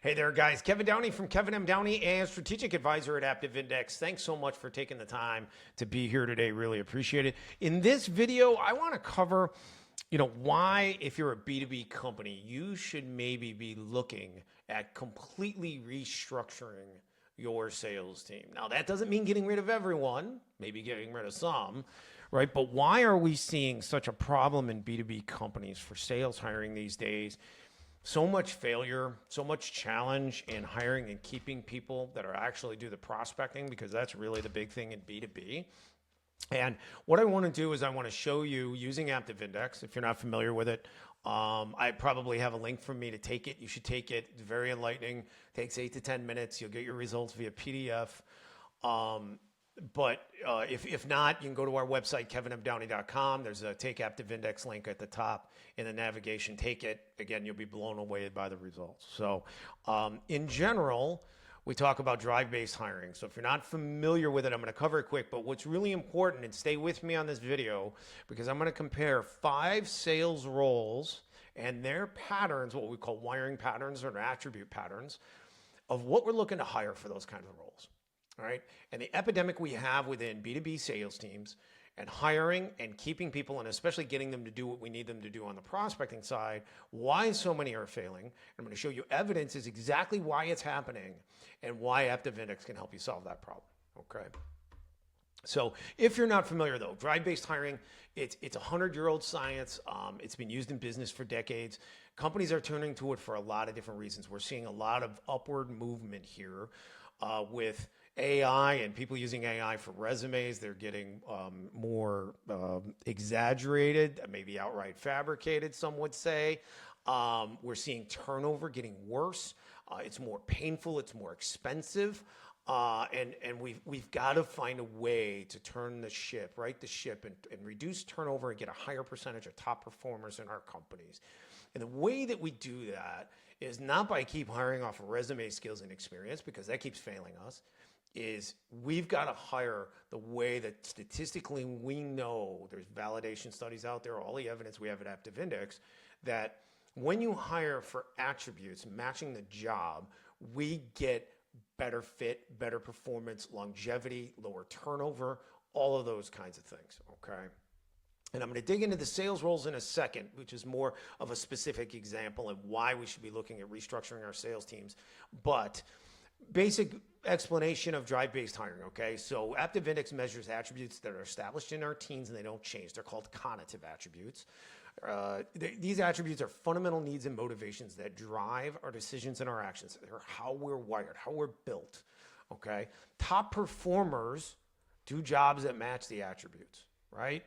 Hey there, guys. Kevin Downey from Kevin M. Downey and Strategic Advisor at Aptive Index. Thanks so much for taking the time to be here today. Really appreciate it. In this video, I want to cover, why, if you're a B2B company, you should maybe be looking at completely restructuring your sales team. Now, that doesn't mean getting rid of everyone, maybe getting rid of some, right? But why are we seeing such a problem in B2B companies for sales hiring these days? So much failure, so much challenge in hiring and keeping people that are actually do the prospecting, because that's really the big thing in B2B. And what I want to do is I want to show you using Aptive Index. If you're not familiar with it, I probably have a link for me to take it. You should take it. It's very enlightening. It takes 8 to 10 minutes. You'll get your results via PDF. But if not, you can go to our website, kevinmdowney.com. There's a Take Aptive Index link at the top in the navigation. Take it. Again, you'll be blown away by the results. So in general, we talk about drive-based hiring. So if you're not familiar with it, I'm going to cover it quick. But what's really important, and stay with me on this video, because I'm going to compare 5 sales roles and their patterns, what we call wiring patterns or attribute patterns, of what we're looking to hire for those kinds of roles. All right. And the epidemic we have within B2B sales teams and hiring and keeping people, and especially getting them to do what we need them to do on the prospecting side, why so many are failing. I'm going to show you evidence is exactly why it's happening and why Aptive Index can help you solve that problem. Okay. So if you're not familiar though, drive-based hiring, it's a 100-year-old science. It's been used in business for decades. Companies are turning to it for a lot of different reasons. We're seeing a lot of upward movement here with AI and people using AI for resumes. They're getting more exaggerated, maybe outright fabricated, some would say. We're seeing turnover getting worse. It's more painful. It's more expensive. And we've got to find a way to turn the ship, right? The ship and reduce turnover and get a higher percentage of top performers in our companies. And the way that we do that is not by keep hiring off of resume skills and experience, because that keeps failing us, is we've got to hire the way that statistically we know, there's validation studies out there, all the evidence we have at Aptive Index, that when you hire for attributes matching the job, we get better fit, better performance, longevity, lower turnover, all of those kinds of things, okay? And I'm going to dig into the sales roles in a second, which is more of a specific example and why we should be looking at restructuring our sales teams. But basic explanation of drive-based hiring, okay? So Aptive Index measures attributes that are established in our teams and they don't change. They're called cognitive attributes. These attributes are fundamental needs and motivations that drive our decisions and our actions. They're how we're wired, how we're built, okay? Top performers do jobs that match the attributes, right?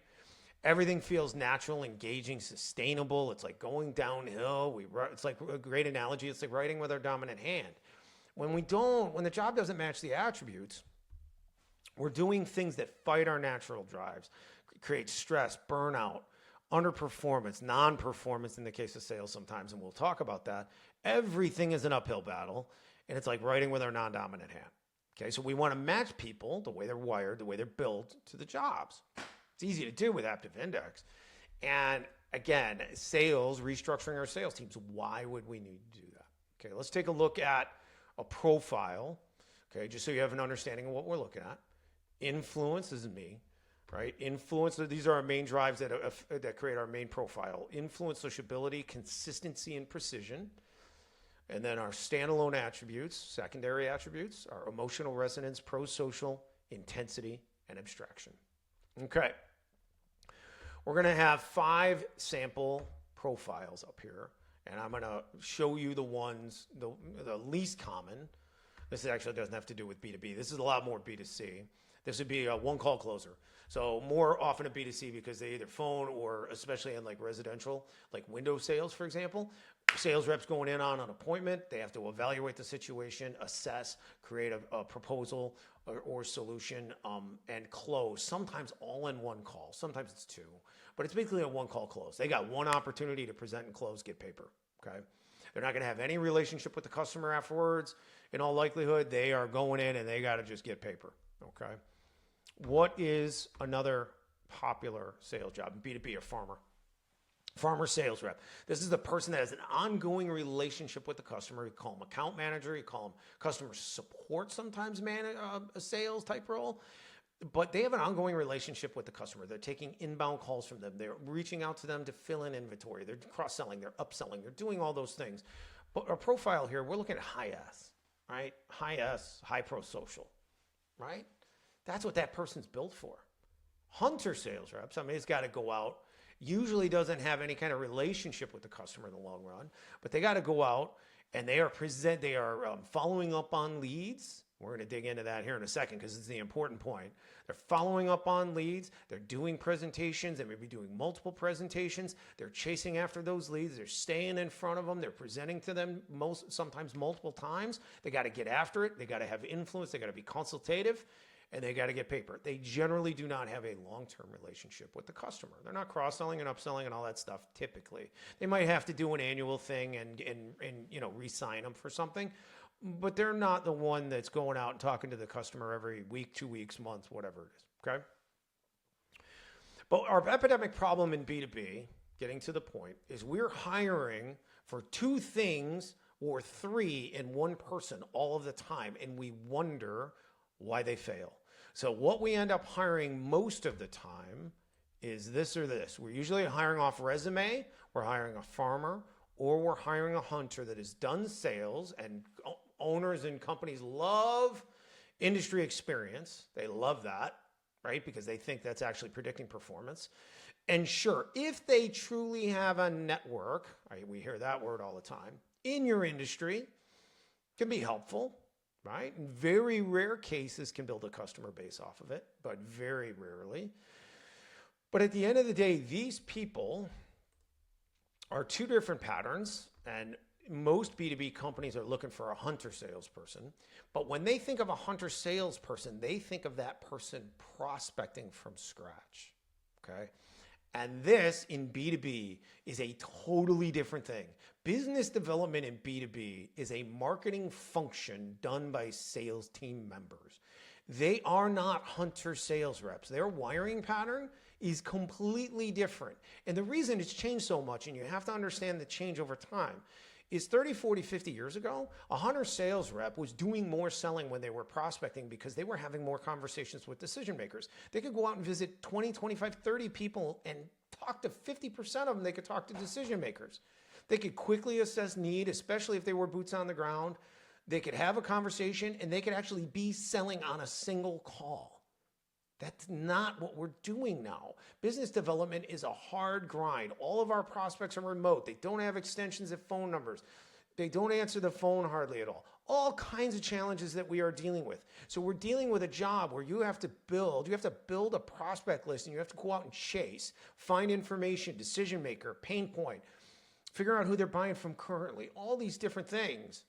Everything feels natural, engaging, sustainable. It's like going downhill. It's like a great analogy. It's like writing with our dominant hand. When the job doesn't match the attributes, we're doing things that fight our natural drives, create stress, burnout, underperformance, non-performance in the case of sales sometimes, and we'll talk about that. Everything is an uphill battle, and it's like writing with our non-dominant hand. Okay, so we want to match people, the way they're wired, the way they're built, to the jobs. It's easy to do with Aptive Index. And again, sales, restructuring our sales teams, why would we need to do that? Okay, let's take a look at a profile, okay, just so you have an understanding of what we're looking at. Influence, this is me, right? Influence, these are our main drives that create our main profile. Influence, sociability, consistency, and precision. And then our standalone attributes, secondary attributes, our emotional resonance, pro-social, intensity, and abstraction. Okay. We're going to have 5 sample profiles up here, and I'm going to show you the ones, the least common. This actually doesn't have to do with B2B. This is a lot more B2C. This would be a one-call closer. So more often a B2C because they either phone or especially in like residential, like window sales, for example, sales reps going in on an appointment, they have to evaluate the situation, assess, create a proposal or solution, and close, sometimes all in one call. Sometimes it's 2, but it's basically a one-call close. They got one opportunity to present and close, get paper, okay? They're not going to have any relationship with the customer afterwards. In all likelihood, they are going in and they got to just get paper, okay? What is another popular sales job? B2B, a farmer. Farmer sales rep. This is the person that has an ongoing relationship with the customer. You call them account manager. You call them customer support, sometimes a sales type role. But they have an ongoing relationship with the customer. They're taking inbound calls from them. They're reaching out to them to fill in inventory. They're cross-selling. They're upselling. They're doing all those things. But our profile here, we're looking at high S, right? High S, high pro social, right? That's what that person's built for. Hunter sales reps, I mean, it's got to go out. Usually doesn't have any kind of relationship with the customer in the long run, but they got to go out and they are following up on leads. We're going to dig into that here in a second because it's the important point. They're following up on leads. They're doing presentations. They may be doing multiple presentations. They're chasing after those leads. They're staying in front of them. They're presenting to them sometimes multiple times. They got to get after it. They got to have influence. They got to be consultative. And they got to get paper. They generally do not have a long-term relationship with the customer. They're not cross-selling and upselling and all that stuff typically. They might have to do an annual thing and re-sign them for something, but they're not the one that's going out and talking to the customer every week, 2 weeks, month, whatever it is, okay? But our epidemic problem in B2B, getting to the point, is we're hiring for 2 things or 3 in one person all of the time, and we wonder why they fail. So what we end up hiring most of the time is this or this. We're usually hiring off resume, we're hiring a farmer, or we're hiring a hunter that has done sales, and owners and companies love industry experience. They love that, right? Because they think that's actually predicting performance. And sure, if they truly have a network, right, we hear that word all the time, in your industry, can be helpful. Right? In very rare cases can build a customer base off of it, but very rarely. But at the end of the day, these people are 2 different patterns, and most B2B companies are looking for a hunter salesperson. But when they think of a hunter salesperson, they think of that person prospecting from scratch. Okay? And this in B2B is a totally different thing. Business development in B2B is a marketing function done by sales team members. They are not hunter sales reps. Their wiring pattern is completely different. And the reason it's changed so much, and you have to understand the change over time, is 30, 40, 50 years ago, a hunter sales rep was doing more selling when they were prospecting because they were having more conversations with decision makers. They could go out and visit 20, 25, 30 people and talk to 50% of them. They could talk to decision makers. They could quickly assess need, especially if they were boots on the ground. They could have a conversation and they could actually be selling on a single call. That's not what we're doing now. Business development is a hard grind. All of our prospects are remote. They don't have extensions of phone numbers. They don't answer the phone hardly at all. All kinds of challenges that we are dealing with. So we're dealing with a job where you have to build a prospect list, and you have to go out and chase, find information, decision maker, pain point, figure out who they're buying from currently, all these different things.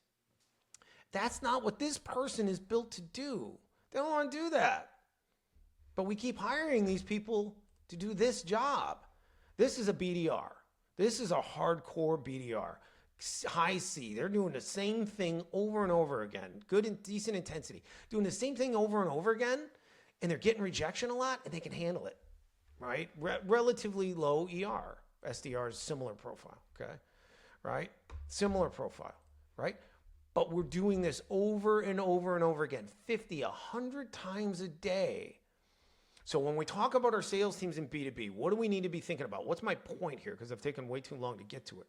That's not what this person is built to do. They don't want to do that. But we keep hiring these people to do this job. This is a BDR. This is a hardcore BDR. High C. They're doing the same thing over and over again. Good and decent intensity. Doing the same thing over and over again, and they're getting rejection a lot, and they can handle it, right? Relatively low ER. SDR is similar profile, okay? Right? Similar profile, right? But we're doing this over and over and over again, 50, 100 times a day. So when we talk about our sales teams in B2B, what do we need to be thinking about? What's my point here? Because I've taken way too long to get to it.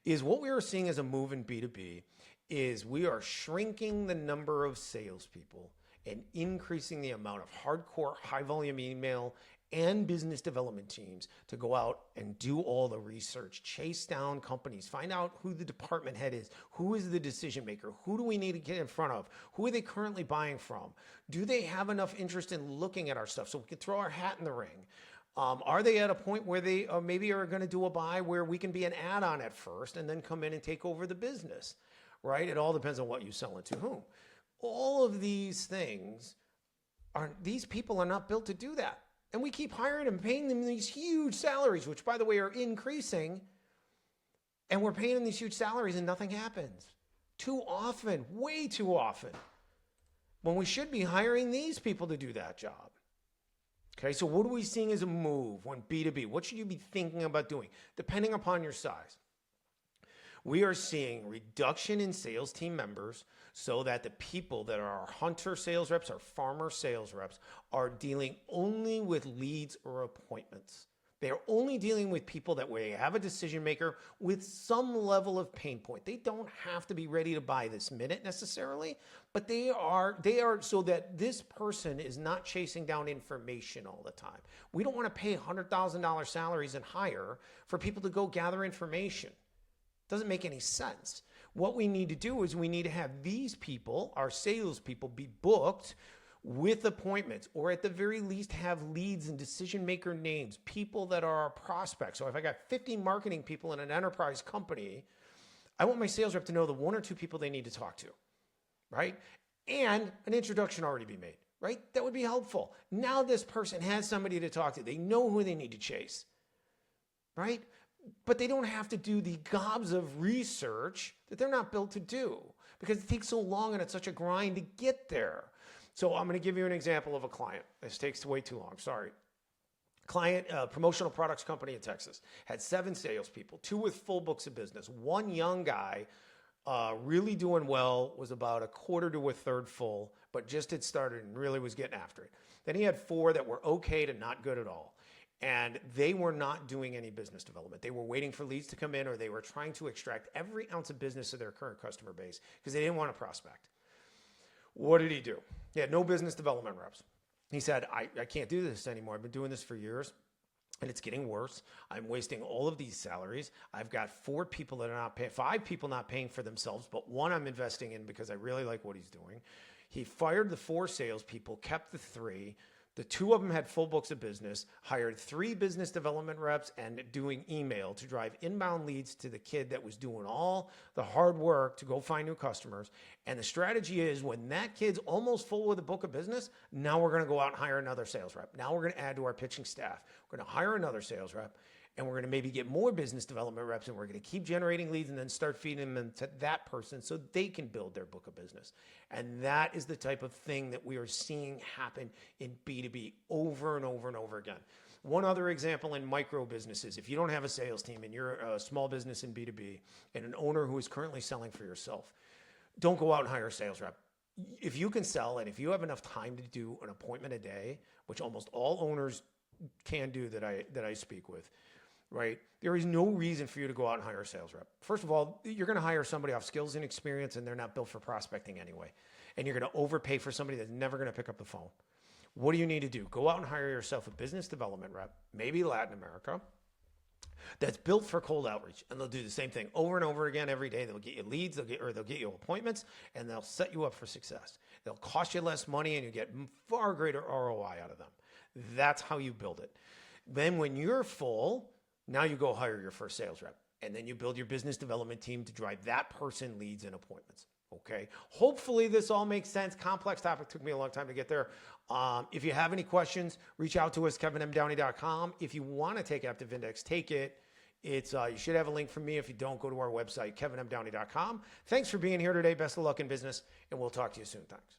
Is what we are seeing as a move in B2B is we are shrinking the number of salespeople and increasing the amount of hardcore, high volume email and business development teams to go out and do all the research, chase down companies, find out who the department head is, who is the decision maker, who do we need to get in front of, who are they currently buying from, do they have enough interest in looking at our stuff so we can throw our hat in the ring. Are they at a point where they maybe are going to do a buy where we can be an add-on at first and then come in and take over the business, right? It all depends on what you sell it to whom. All of these things these people are not built to do that. And we keep hiring them, paying them these huge salaries, which, by the way, are increasing. And we're paying them these huge salaries and nothing happens. Too often, way too often, when we should be hiring these people to do that job. Okay, so what are we seeing as a move when B2B? What should you be thinking about doing, depending upon your size? We are seeing reduction in sales team members so that the people that are our hunter sales reps, our farmer sales reps, are dealing only with leads or appointments. They are only dealing with people that we have a decision maker with some level of pain point. They don't have to be ready to buy this minute necessarily, but they are so that this person is not chasing down information all the time. We don't want to pay $100,000 salaries and higher for people to go gather information. Doesn't make any sense. What we need to do is we need to have these people, our salespeople, be booked with appointments, or at the very least have leads and decision maker names, people that are our prospects. So if I got 50 marketing people in an enterprise company, I want my sales rep to know the one or two people they need to talk to, right? And an introduction already be made, right? That would be helpful. Now this person has somebody to talk to. They know who they need to chase, right? But they don't have to do the gobs of research that they're not built to do because it takes so long and it's such a grind to get there. So I'm going to give you an example of a client. This takes way too long. Sorry. Client, promotional products company in Texas, had 7 salespeople, 2 with full books of business. One young guy, really doing well, was about a quarter to a third full, but just had started and really was getting after it. Then he had 4 that were okay to not good at all. And they were not doing any business development. They were waiting for leads to come in, or they were trying to extract every ounce of business of their current customer base because they didn't want to prospect. What did he do? He had no business development reps. He said, I can't do this anymore. I've been doing this for years and it's getting worse. I'm wasting all of these salaries. I've got 4 people that are not paying, 5 people not paying for themselves, but 1 I'm investing in because I really like what he's doing. He fired the 4 salespeople, kept the 3. The 2 of them had full books of business, hired 3 business development reps and doing email to drive inbound leads to the kid that was doing all the hard work to go find new customers. And the strategy is when that kid's almost full with a book of business, now we're going to go out and hire another sales rep. Now we're going to add to our pitching staff. We're going to hire another sales rep and we're going to maybe get more business development reps and we're going to keep generating leads and then start feeding them to that person so they can build their book of business. And that is the type of thing that we are seeing happen in B2B over and over and over again. One other example in micro businesses, if you don't have a sales team and you're a small business in B2B and an owner who is currently selling for yourself, don't go out and hire a sales rep. If you can sell and if you have enough time to do an appointment a day, which almost all owners can do that I speak with, right? There is no reason for you to go out and hire a sales rep. First of all, you're going to hire somebody off skills and experience and they're not built for prospecting anyway. And you're going to overpay for somebody that's never going to pick up the phone. What do you need to do? Go out and hire yourself a business development rep, maybe Latin America, that's built for cold outreach. And they'll do the same thing over and over again every day. They'll get you leads, they'll get you appointments, and they'll set you up for success. They'll cost you less money and you get far greater ROI out of them. That's how you build it. Then when you're full, now you go hire your first sales rep and then you build your business development team to drive that person leads and appointments. Okay. Hopefully this all makes sense. Complex topic, took me a long time to get there. If you have any questions, reach out to us, kevinmdowney.com. If you want to take Aptive Index, take it. It's you should have a link from me. If you don't, go to our website, kevinmdowney.com. Thanks for being here today. Best of luck in business and we'll talk to you soon. Thanks.